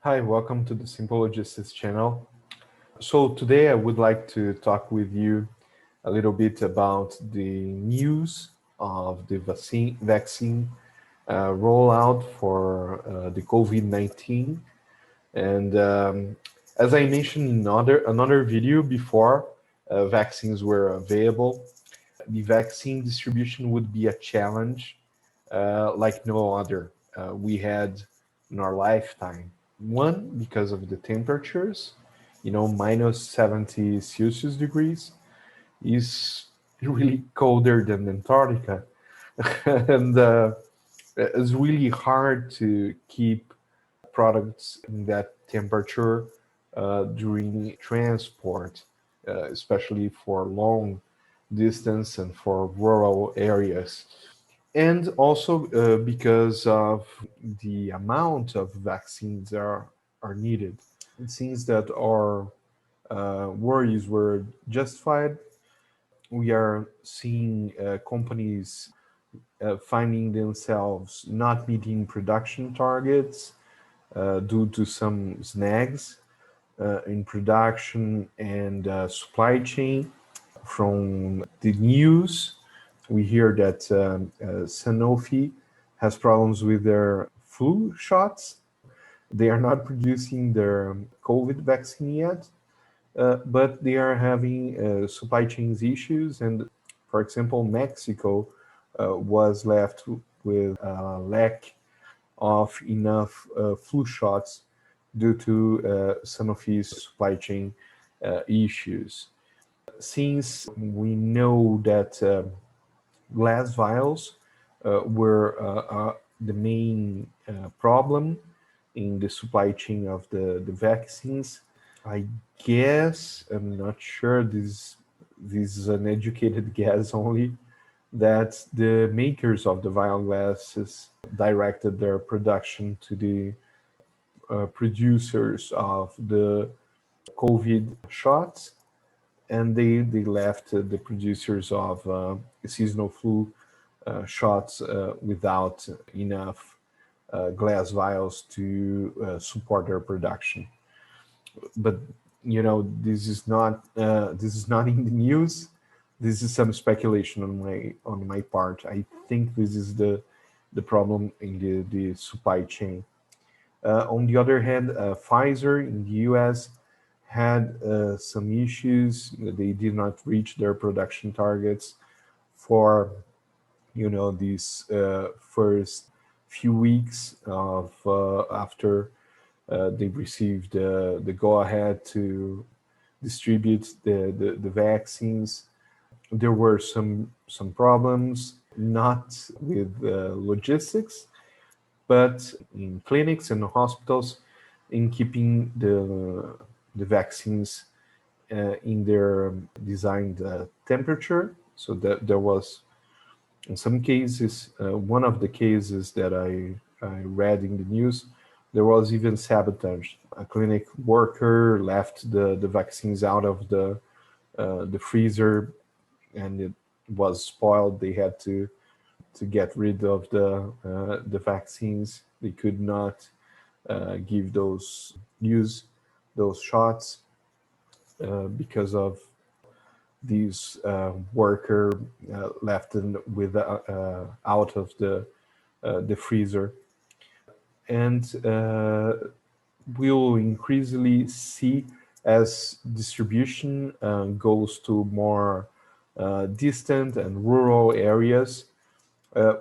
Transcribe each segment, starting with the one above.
Hi, welcome to the Simple Logistics channel. So today I would like to talk with you a little bit about the news of the vaccine rollout for the COVID-19. And as I mentioned in another video before, vaccines were available. The vaccine distribution would be a challenge like no other we had in our lifetime. One, because of the temperatures, minus 70 Celsius degrees is really colder than Antarctica. And it's really hard to keep products in that temperature during transport, especially for long distance and for rural areas. And also because of the amount of vaccines are needed. It seems that our worries were justified. We are seeing companies finding themselves not meeting production targets due to some snags in production and supply chain. From the news, we hear that Sanofi has problems with their flu shots. They are not producing their COVID vaccine yet, but they are having supply chains issues. And for example, Mexico was left with a lack of enough flu shots due to Sanofi's supply chain issues. Since we know that glass vials were the main problem in the supply chain of the vaccines, I guess, I'm not sure, this is an educated guess only, that the makers of the vial glasses directed their production to the producers of the COVID shots, and they left the producers of seasonal flu shots without enough glass vials to support their production. But this is not in the news. This is some speculation on my part. I think this is the problem in the supply chain. On the other hand, Pfizer in the US had some issues. They did not reach their production targets for these first few weeks of after they received the go-ahead to distribute the vaccines. There were some problems, not with logistics, but in clinics and hospitals in keeping the vaccines in their designed temperature. So that there was, in some cases, one of the cases that I read in the news, there was even sabotage. A clinic worker left the vaccines out of the freezer, and it was spoiled. They had to get rid of the vaccines. They could not use those shots because of these worker left with out of the freezer. And we'll increasingly see, as distribution goes to more distant and rural areas,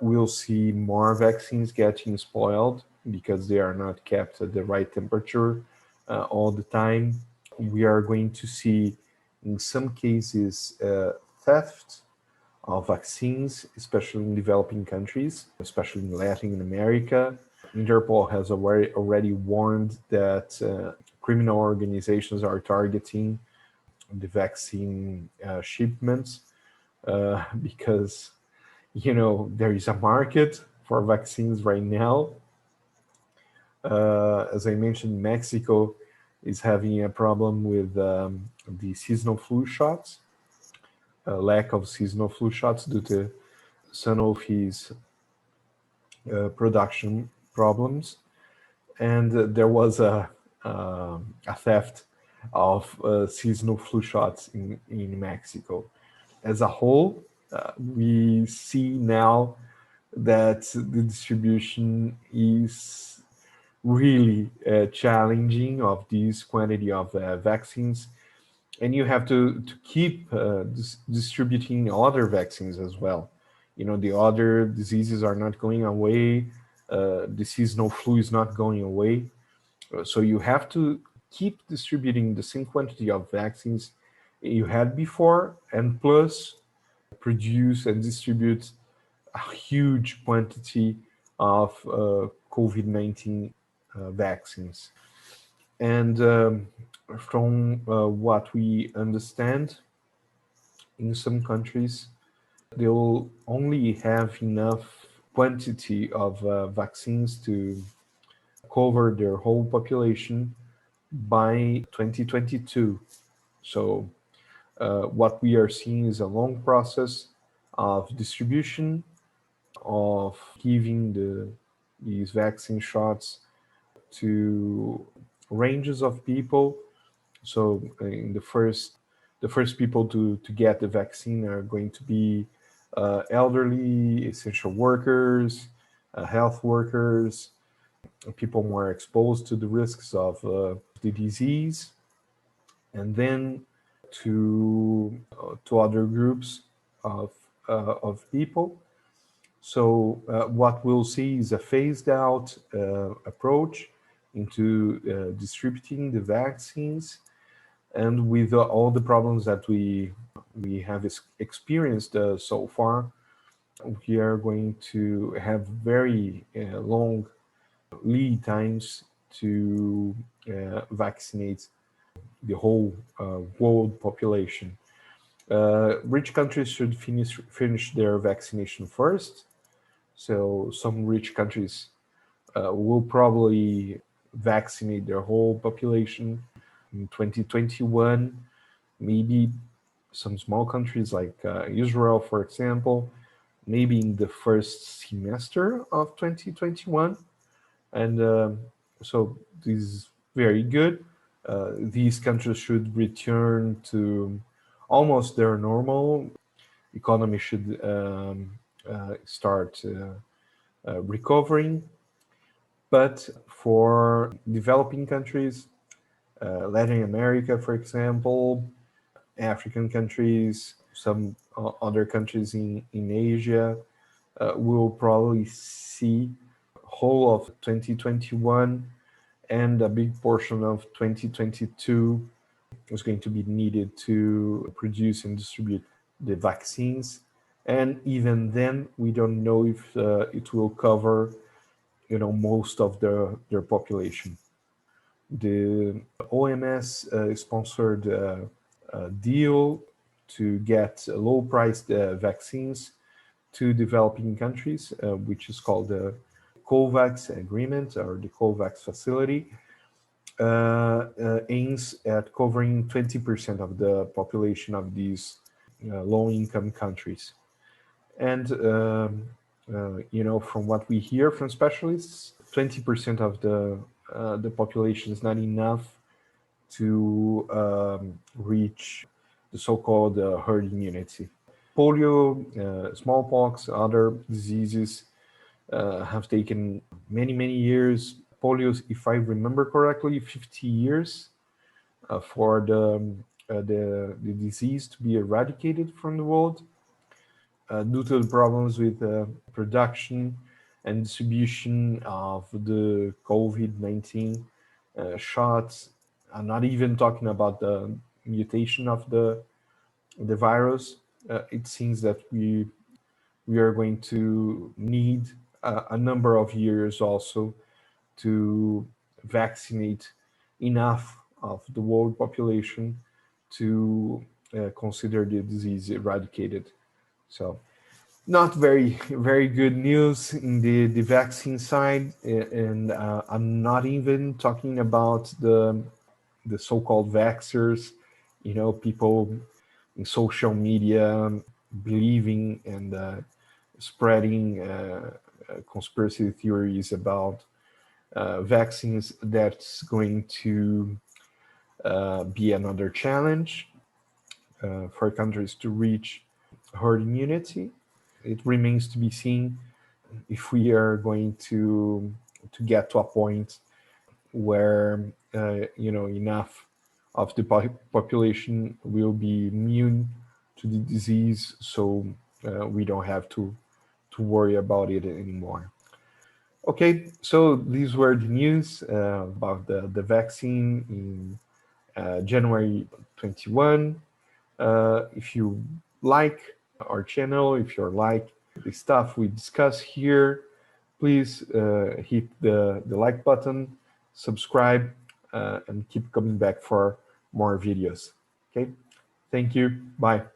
we'll see more vaccines getting spoiled because they are not kept at the right temperature all the time. We are going to see, in some cases, theft of vaccines, especially in developing countries, especially in Latin America. Interpol has already warned that criminal organizations are targeting the vaccine shipments because there is a market for vaccines right now. As I mentioned, Mexico is having a problem with the seasonal flu shots, a lack of seasonal flu shots due to Sanofi's production problems. and there was a theft of seasonal flu shots in Mexico. As a whole, we see now that the distribution is really challenging of this quantity of vaccines, and you have to keep distributing other vaccines as well. You know, the other diseases are not going away. The seasonal flu is not going away. So you have to keep distributing the same quantity of vaccines you had before, and plus produce and distribute a huge quantity of COVID 19 vaccines. And from what we understand, in some countries, they will only have enough quantity of vaccines to cover their whole population by 2022. So, what we are seeing is a long process of distribution, of giving these vaccine shots to ranges of people. So, in the first people to get the vaccine are going to be elderly, essential workers, health workers, people more exposed to the risks of the disease, and then to other groups of people. So what we'll see is a phased out approach into distributing the vaccines, and with all the problems that we have experienced so far, we are going to have very long lead times to vaccinate the whole world population. Rich countries should finish their vaccination first. So some rich countries will probably vaccinate their whole population in 2021. Maybe some small countries like Israel, for example, maybe in the first semester of 2021. And so this is very good. These countries should return to almost their normal. Economy should start recovering. But for developing countries, Latin America, for example, African countries, some other countries in Asia, will probably see whole of 2021 and a big portion of 2022 is going to be needed to produce and distribute the vaccines. And even then, we don't know if it will cover, most of their population. The OMS sponsored a deal to get low-priced vaccines to developing countries, which is called the COVAX agreement or the COVAX facility, aims at covering 20% of the population of these low-income countries. And from what we hear from specialists, 20% of the population is not enough to reach the so-called herd immunity. Polio, smallpox, other diseases have taken many, many years. Polio, if I remember correctly, 50 years for the disease to be eradicated from the world due to the problems with production and distribution of the COVID-19 shots. I'm not even talking about the mutation of the virus. It seems that we are going to need a number of years also to vaccinate enough of the world population to consider the disease eradicated. So not very, very good news in the vaccine side. And I'm not even talking about the so-called vaxxers, people in social media believing and spreading conspiracy theories about vaccines, that's going to be another challenge for countries to reach herd immunity. It remains to be seen if we are going to get to a point where enough of the population will be immune to the disease, so we don't have to worry about it anymore. Okay, so these were the news about the vaccine in January 21. If you like our channel, if you like the stuff we discuss here, please hit the like button, subscribe, and keep coming back for more videos. Okay, thank you. Bye.